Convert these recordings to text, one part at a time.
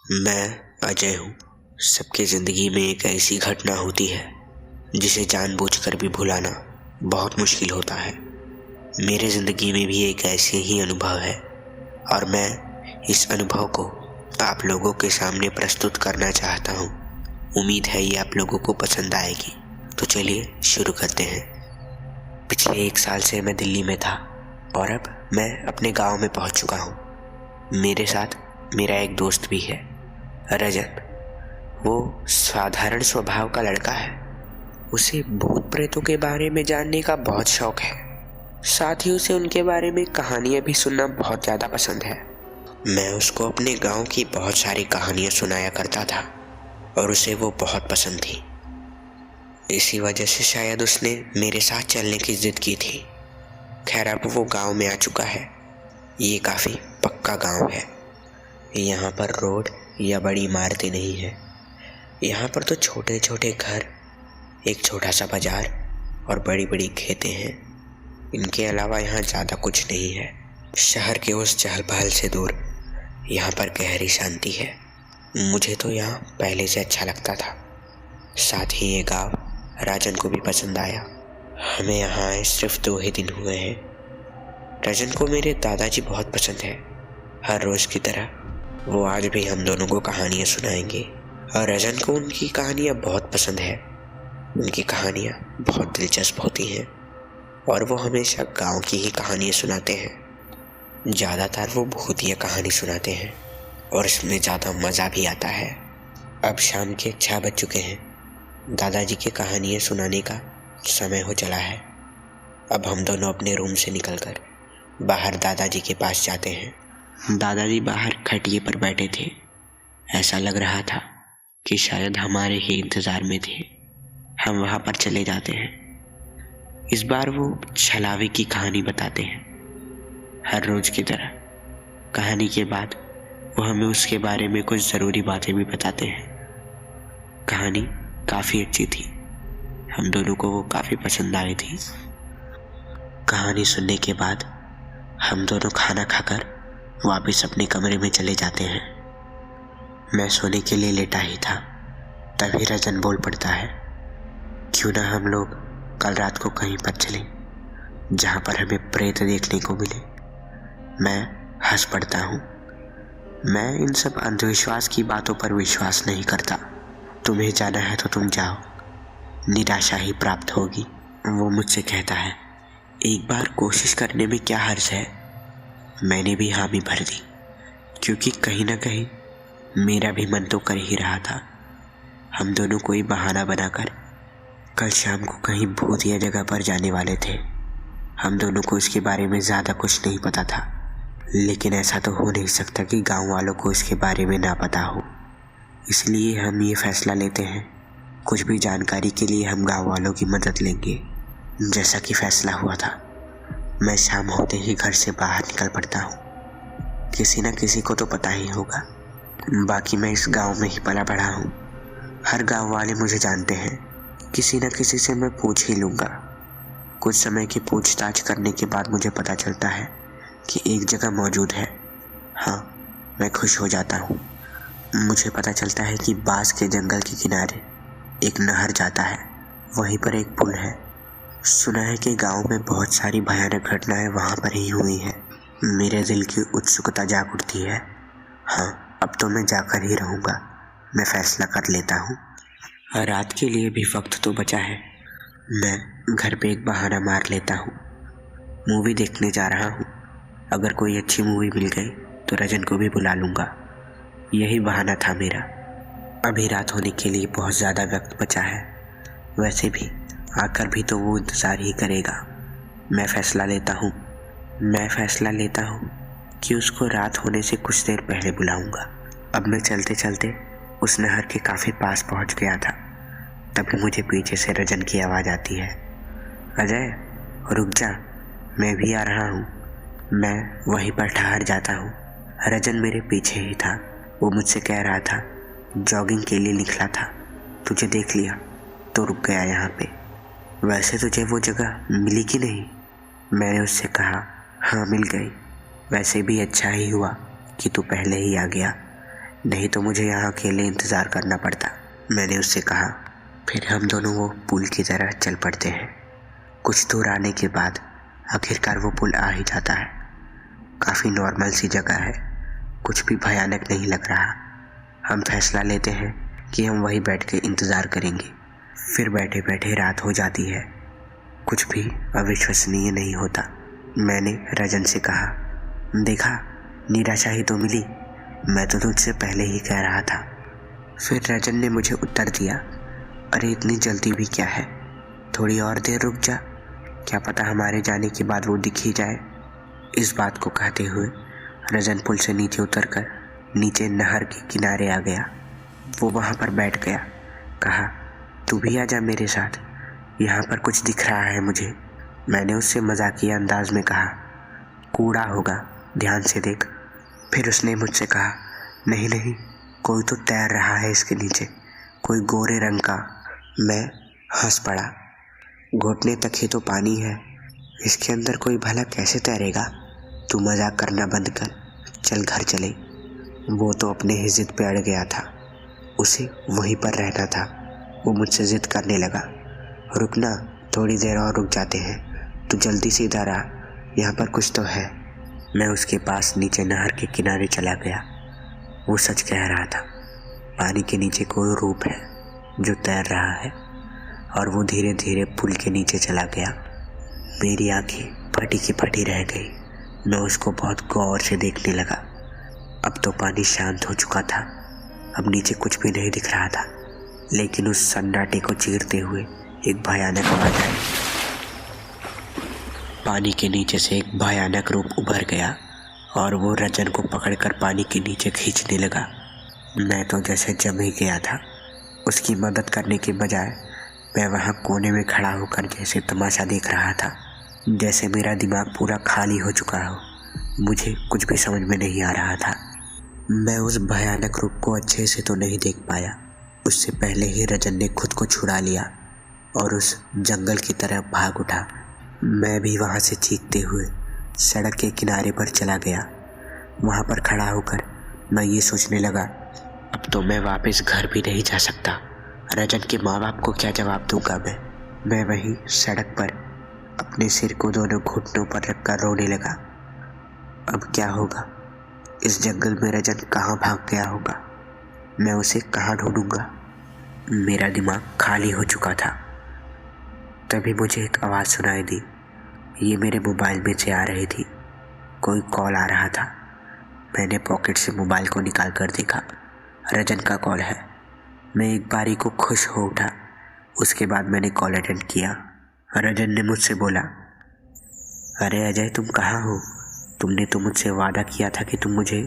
मैं अजय हूँ। सबकी ज़िंदगी में एक ऐसी घटना होती है जिसे जानबूझकर भी भुलाना बहुत मुश्किल होता है। मेरे ज़िंदगी में भी एक ऐसे ही अनुभव है और मैं इस अनुभव को आप लोगों के सामने प्रस्तुत करना चाहता हूँ। उम्मीद है ये आप लोगों को पसंद आएगी। तो चलिए शुरू करते हैं। पिछले 1 साल से मैं दिल्ली में था और अब मैं अपने गांव में पहुंच चुका हूँ। मेरे साथ मेरा एक दोस्त भी है, रजत। वो साधारण स्वभाव का लड़का है। उसे भूत प्रेतों के बारे में जानने का बहुत शौक है। साथ ही उसे उनके बारे में कहानियाँ भी सुनना बहुत ज़्यादा पसंद है। मैं उसको अपने गांव की बहुत सारी कहानियाँ सुनाया करता था और उसे वो बहुत पसंद थी। इसी वजह से शायद उसने मेरे साथ चलने की जिद की थी। खैर, अब वो गांव में आ चुका है। ये काफ़ी पक्का गांव है। यहाँ पर रोड या बड़ी इमारतें नहीं है। यहाँ पर तो छोटे छोटे घर, एक छोटा सा बाजार और बड़ी बड़ी खेतें हैं। इनके अलावा यहाँ ज़्यादा कुछ नहीं है। शहर के उस चहल पहल से दूर यहाँ पर गहरी शांति है। मुझे तो यहाँ पहले से अच्छा लगता था। साथ ही ये गांव राजन को भी पसंद आया। हमें यहाँ आए सिर्फ 2 ही दिन हुए हैं। राजन को मेरे दादाजी बहुत पसंद है। हर रोज़ की तरह वो आज भी हम दोनों को कहानियाँ सुनाएंगे और राजन को उनकी कहानियाँ बहुत पसंद है। उनकी कहानियाँ बहुत दिलचस्प होती हैं और वो हमेशा गांव की ही कहानियाँ सुनाते हैं। ज़्यादातर वो भूतिया कहानी सुनाते हैं और इसमें ज़्यादा मज़ा भी आता है। अब शाम के 6 बज चुके हैं। दादाजी की कहानियाँ सुनाने का समय हो चला है। अब हम दोनों अपने रूम से निकलकर बाहर दादाजी के पास जाते हैं। दादाजी बाहर खटिए पर बैठे थे। ऐसा लग रहा था कि शायद हमारे ही इंतज़ार में थे। हम वहाँ पर चले जाते हैं। इस बार वो छलावे की कहानी बताते हैं। हर रोज़ की तरह कहानी के बाद वो हमें उसके बारे में कुछ ज़रूरी बातें भी बताते हैं। कहानी काफ़ी अच्छी थी। हम दोनों को वो काफ़ी पसंद आई थी। कहानी सुनने के बाद हम दोनों खाना खाकर वापस अपने कमरे में चले जाते हैं। मैं सोने के लिए लेटा ही था, तभी रजन बोल पड़ता है, क्यों ना हम लोग कल रात को कहीं पर चलें जहाँ पर हमें प्रेत देखने को मिले। मैं हंस पड़ता हूँ। मैं इन सब अंधविश्वास की बातों पर विश्वास नहीं करता। तुम्हें जाना है तो तुम जाओ, निराशा ही प्राप्त होगी। वो मुझसे कहता है, एक बार कोशिश करने में क्या हर्ज है। मैंने भी हामी भर दी, क्योंकि कहीं ना कहीं मेरा भी मन तो कर ही रहा था। हम दोनों कोई बहाना बनाकर कल शाम को कहीं भूतिया जगह पर जाने वाले थे। हम दोनों को इसके बारे में ज़्यादा कुछ नहीं पता था, लेकिन ऐसा तो हो नहीं सकता कि गांव वालों को इसके बारे में ना पता हो। इसलिए हम ये फैसला लेते हैं, कुछ भी जानकारी के लिए हम गांव वालों की मदद लेंगे। जैसा कि फैसला हुआ था, मैं शाम होते ही घर से बाहर निकल पड़ता हूँ। किसी न किसी को तो पता ही होगा। बाकी मैं इस गांव में ही पला बढ़ा हूँ। हर गांव वाले मुझे जानते हैं। किसी न किसी से मैं पूछ ही लूँगा। कुछ समय की पूछताछ करने के बाद मुझे पता चलता है कि एक जगह मौजूद है। हाँ, मैं खुश हो जाता हूँ। मुझे पता चलता है कि बांस के जंगल के किनारे एक नहर जाता है। वहीं पर एक पुल है। सुना है कि गांव में बहुत सारी भयानक घटनाएं वहां पर ही हुई हैं। मेरे दिल की उत्सुकता जाग उठती है। हाँ, अब तो मैं जाकर ही रहूँगा। मैं फैसला कर लेता हूँ। रात के लिए भी वक्त तो बचा है। मैं घर पे एक बहाना मार लेता हूँ। मूवी देखने जा रहा हूँ। अगर कोई अच्छी मूवी मिल गई तो रजन को भी बुला लूँगा। यही बहाना था मेरा। अभी रात होने के लिए बहुत ज़्यादा वक्त बचा है। वैसे भी आकर भी तो वो इंतज़ार ही करेगा। मैं फ़ैसला लेता हूँ कि उसको रात होने से कुछ देर पहले बुलाऊंगा। अब मैं चलते चलते उस नहर के काफ़ी पास पहुँच गया था। तभी मुझे पीछे से रजन की आवाज़ आती है, अजय रुक जा, मैं भी आ रहा हूँ। मैं वहीं पर ठहर जाता हूँ। रजन मेरे पीछे ही था। वो मुझसे कह रहा था, जॉगिंग के लिए निकला था, तुझे देख लिया तो रुक गया यहाँ पे। वैसे तुझे वो जगह मिली कि नहीं? मैंने उससे कहा, हाँ मिल गई। वैसे भी अच्छा ही हुआ कि तू पहले ही आ गया, नहीं तो मुझे यहाँ अकेले इंतज़ार करना पड़ता, मैंने उससे कहा। फिर हम दोनों वो पुल की तरह चल पड़ते हैं। कुछ दूर आने के बाद आखिरकार वो पुल आ ही जाता है। काफ़ी नॉर्मल सी जगह है, कुछ भी भयानक नहीं लग रहा। हम फैसला लेते हैं कि हम वहीं बैठ के इंतज़ार करेंगे। फिर बैठे बैठे रात हो जाती है। कुछ भी अविश्वसनीय नहीं होता। मैंने रजन से कहा, देखा, निराशा ही तो मिली, मैं तो तुझसे पहले ही कह रहा था। फिर रजन ने मुझे उत्तर दिया, अरे इतनी जल्दी भी क्या है, थोड़ी और देर रुक जा, क्या पता हमारे जाने के बाद वो दिख ही जाए। इस बात को कहते हुए रजन पुल से नीचे उतरकर नीचे नहर के किनारे आ गया। वो वहाँ पर बैठ गया। कहा, तू भी आ जा मेरे साथ, यहाँ पर कुछ दिख रहा है मुझे। मैंने उससे मजाकिया अंदाज में कहा, कूड़ा होगा, ध्यान से देख। फिर उसने मुझसे कहा, नहीं नहीं, कोई तो तैर रहा है इसके नीचे, कोई गोरे रंग का। मैं हंस पड़ा। घुटने तक ही तो पानी है, इसके अंदर कोई भला कैसे तैरेगा। तू मजाक करना बंद कर, चल घर चले। वो तो अपने ही जिद पे अड़ गया था, उसे वहीं पर रहना था। वो मुझसे जिद करने लगा, रुकना, थोड़ी देर और रुक जाते हैं, तू जल्दी से इधर आ, यहाँ पर कुछ तो है। मैं उसके पास नीचे नहर के किनारे चला गया। वो सच कह रहा था, पानी के नीचे कोई रूप है जो तैर रहा है, और वो धीरे धीरे पुल के नीचे चला गया। मेरी आंखें फटी की फटी रह गई। मैं उसको बहुत गौर से देखने लगा। अब तो पानी शांत हो चुका था, अब नीचे कुछ भी नहीं दिख रहा था, लेकिन उस सन्नाटे को चीरते हुए एक भयानक आवाज आई। पानी के नीचे से एक भयानक रूप उभर गया और वो रजन को पकड़कर पानी के नीचे खींचने लगा। मैं तो जैसे जम ही गया था। उसकी मदद करने के बजाय मैं वहाँ कोने में खड़ा होकर जैसे तमाशा देख रहा था, जैसे मेरा दिमाग पूरा खाली हो चुका हो। मुझे कुछ भी समझ में नहीं आ रहा था। मैं उस भयानक रूप को अच्छे से तो नहीं देख पाया। उससे पहले ही रजन ने खुद को छुड़ा लिया और उस जंगल की तरफ भाग उठा। मैं भी वहाँ से चीखते हुए सड़क के किनारे पर चला गया। वहाँ पर खड़ा होकर मैं ये सोचने लगा, अब तो मैं वापस घर भी नहीं जा सकता। रजन के माँ बाप को क्या जवाब दूंगा मैं वहीं सड़क पर अपने सिर को दोनों घुटनों पर रखकर रोने लगा। अब क्या होगा, इस जंगल में रजन कहाँ भाग गया होगा, मैं उसे कहाँ ढूंढूंगा। मेरा दिमाग खाली हो चुका था। तभी मुझे एक आवाज़ सुनाई दी। ये मेरे मोबाइल में से आ रही थी। कोई कॉल आ रहा था। मैंने पॉकेट से मोबाइल को निकाल कर देखा, रजन का कॉल है। मैं एक बारी को खुश हो उठा। उसके बाद मैंने कॉल अटेंड किया। रजन ने मुझसे बोला, अरे अजय, तुम कहाँ हो? तुमने तो मुझसे वादा किया था कि तुम मुझे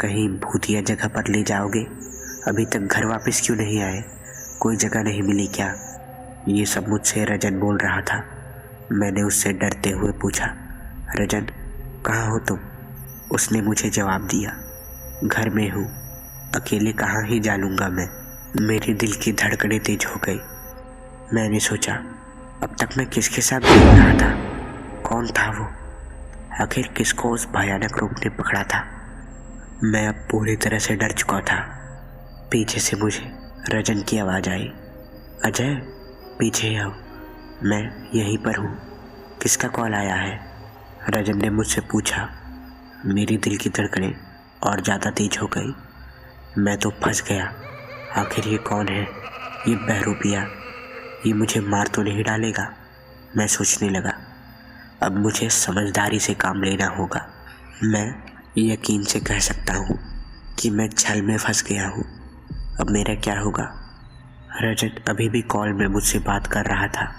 कहीं भूतिया जगह पर ले जाओगे। अभी तक घर वापस क्यों नहीं आए? कोई जगह नहीं मिली क्या? ये सब मुझसे रजन बोल रहा था। मैंने उससे डरते हुए पूछा, रजन कहाँ हो तुम? उसने मुझे जवाब दिया, घर में हूँ, अकेले कहाँ ही जा लूँगा मैं। मेरे दिल की धड़कनें तेज हो गई। मैंने सोचा, अब तक मैं किसके साथ घूम रहा था? कौन था वो? आखिर किसको उस भयानक रूप ने पकड़ा था? मैं अब पूरी तरह से डर चुका था। पीछे से मुझे रजन की आवाज़ आई, अजय पीछे आओ, मैं यहीं पर हूँ। किसका कॉल आया है? रजन ने मुझसे पूछा। मेरी दिल की धड़कनें और ज़्यादा तेज हो गई। मैं तो फंस गया। आखिर ये कौन है? ये बहरूपिया, ये मुझे मार तो नहीं डालेगा? मैं सोचने लगा, अब मुझे समझदारी से काम लेना होगा। मैं यकीन से कह सकता हूँ कि मैं छल में फंस गया हूँ। अब मेरा क्या होगा? रजन अभी भी कॉल में मुझसे बात कर रहा था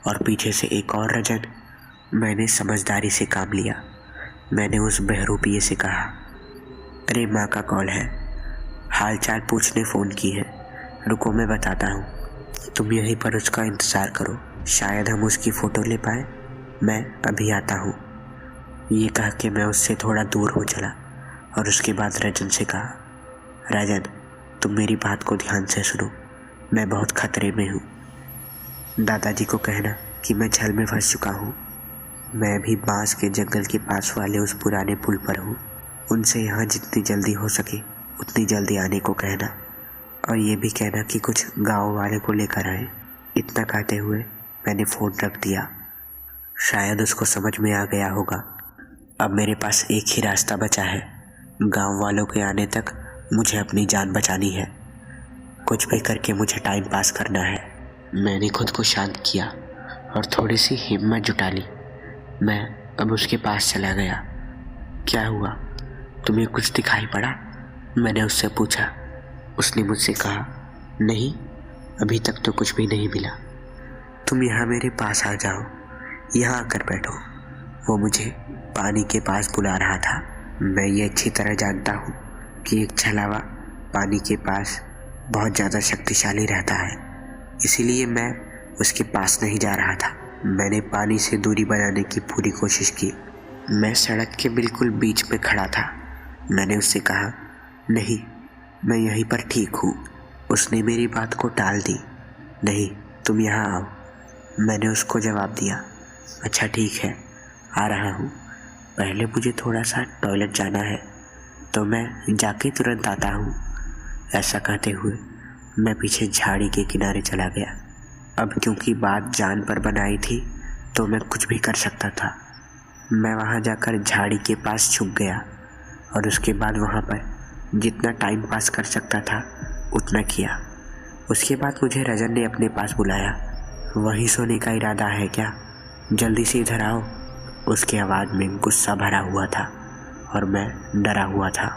और पीछे से एक और रजन। मैंने समझदारी से काम लिया। मैंने उस बहरूपिये से कहा, अरे माँ का कॉल है, हाल चाल पूछने फ़ोन की है, रुको मैं बताता हूँ। तुम यहीं पर उसका इंतज़ार करो, शायद हम उसकी फ़ोटो ले पाए। मैं अभी आता हूँ। ये कह के मैं उससे थोड़ा दूर हो चला और उसके बाद रजन से कहा, राजन तुम मेरी बात को ध्यान से सुनो, मैं बहुत खतरे में हूँ। दादाजी को कहना कि मैं छल में फंस चुका हूँ। मैं अभी बांस के जंगल के पास वाले उस पुराने पुल पर हूँ। उनसे यहाँ जितनी जल्दी हो सके उतनी जल्दी आने को कहना, और ये भी कहना कि कुछ गांव वाले को लेकर आए। इतना कहते हुए मैंने फ़ोन रख दिया। शायद उसको समझ में आ गया होगा। अब मेरे पास एक ही रास्ता बचा है, गांव वालों के आने तक मुझे अपनी जान बचानी है। कुछ भी करके मुझे टाइम पास करना है। मैंने खुद को शांत किया और थोड़ी सी हिम्मत जुटा ली। मैं अब उसके पास चला गया। क्या हुआ, तुम्हें कुछ दिखाई पड़ा? मैंने उससे पूछा। उसने मुझसे कहा, नहीं, अभी तक तो कुछ भी नहीं मिला। तुम यहाँ मेरे पास आ जाओ, यहाँ आकर बैठो। वो मुझे पानी के पास बुला रहा था। मैं ये अच्छी तरह जानता हूँ कि एक छलावा पानी के पास बहुत ज़्यादा शक्तिशाली रहता है, इसीलिए मैं उसके पास नहीं जा रहा था। मैंने पानी से दूरी बनाने की पूरी कोशिश की। मैं सड़क के बिल्कुल बीच में खड़ा था। मैंने उससे कहा, नहीं, मैं यहीं पर ठीक हूँ। उसने मेरी बात को टाल दी। नहीं, तुम यहाँ आओ। मैंने उसको जवाब दिया, अच्छा ठीक है, आ रहा हूँ। पहले मुझे थोड़ा सा टॉयलेट जाना है, तो मैं जाके तुरंत आता हूँ। ऐसा कहते हुए मैं पीछे झाड़ी के किनारे चला गया। अब क्योंकि बात जान पर बनाई थी तो मैं कुछ भी कर सकता था। मैं वहाँ जाकर झाड़ी के पास छुप गया और उसके बाद वहाँ पर जितना टाइम पास कर सकता था उतना किया। उसके बाद मुझे रजन ने अपने पास बुलाया। वहीं सोने का इरादा है क्या? जल्दी से इधर आओ। उसकी आवाज़ में गुस्सा भरा हुआ था और मैं डरा हुआ था।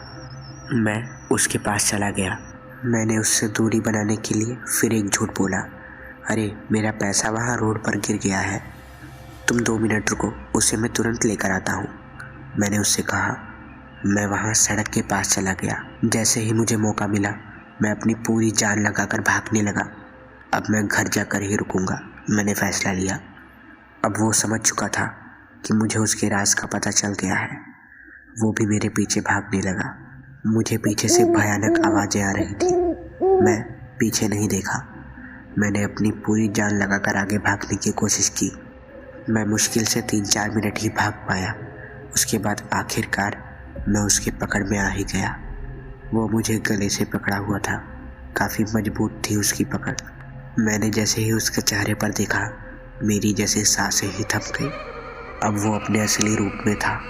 मैं उसके पास चला गया। मैंने उससे दूरी बनाने के लिए फिर एक झूठ बोला, अरे मेरा पैसा वहाँ रोड पर गिर गया है, तुम 2 मिनट रुको, उसे मैं तुरंत लेकर आता हूँ। मैंने उससे कहा। मैं वहाँ सड़क के पास चला गया। जैसे ही मुझे मौका मिला मैं अपनी पूरी जान लगाकर भागने लगा। अब मैं घर जाकर ही रुकूंगा, मैंने फैसला लिया। अब वो समझ चुका था कि मुझे उसके राज का पता चल गया है। वो भी मेरे पीछे भागने लगा। मुझे पीछे से भयानक आवाज़ें आ रही थी। मैं पीछे नहीं देखा। मैंने अपनी पूरी जान लगाकर आगे भागने की कोशिश की। मैं मुश्किल से 3-4 मिनट ही भाग पाया। उसके बाद आखिरकार मैं उसके पकड़ में आ ही गया। वो मुझे गले से पकड़ा हुआ था। काफ़ी मजबूत थी उसकी पकड़। मैंने जैसे ही उसके चेहरे पर देखा, मेरी जैसे सांसें ही थम गई। अब वो अपने असली रूप में था।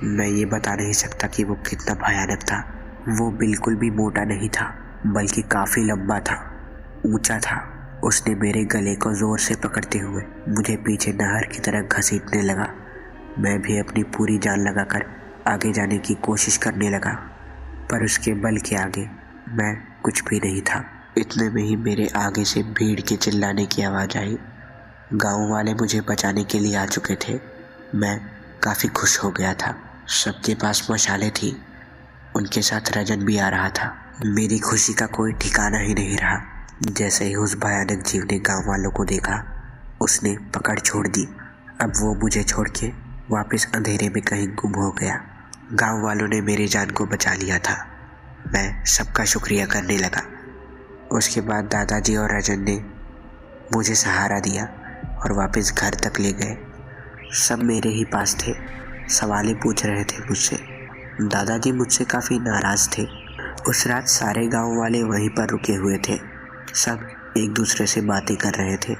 मैं ये बता नहीं सकता कि वो कितना भयानक था। वो बिल्कुल भी मोटा नहीं था, बल्कि काफ़ी लंबा था, ऊंचा था। उसने मेरे गले को ज़ोर से पकड़ते हुए मुझे पीछे नहर की तरह घसीटने लगा। मैं भी अपनी पूरी जान लगाकर आगे जाने की कोशिश करने लगा, पर उसके बल के आगे मैं कुछ भी नहीं था। इतने में ही मेरे आगे से भीड़ के चिल्लाने की आवाज़ आई। गांव वाले मुझे बचाने के लिए आ चुके थे। मैं काफ़ी खुश हो गया था। सबके पास मशालें थी। उनके साथ रजन भी आ रहा था। मेरी खुशी का कोई ठिकाना ही नहीं रहा। जैसे ही उस भयानक जीव ने गांव वालों को देखा, उसने पकड़ छोड़ दी। अब वो मुझे छोड़ के वापस अंधेरे में कहीं गुम हो गया। गांव वालों ने मेरी जान को बचा लिया था। मैं सबका शुक्रिया करने लगा। उसके बाद दादाजी और रजन ने मुझे सहारा दिया और वापस घर तक ले गए। सब मेरे ही पास थे, सवालें पूछ रहे थे मुझसे। दादाजी मुझसे काफ़ी नाराज़ थे। उस रात सारे गांव वाले वहीं पर रुके हुए थे। सब एक दूसरे से बातें कर रहे थे।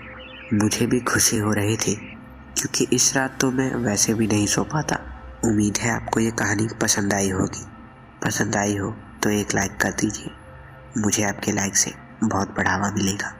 मुझे भी खुशी हो रही थी, क्योंकि इस रात तो मैं वैसे भी नहीं सो पाता। उम्मीद है आपको ये कहानी पसंद आई होगी। पसंद आई हो तो एक लाइक कर दीजिए। मुझे आपके लाइक से बहुत बढ़ावा मिलेगा।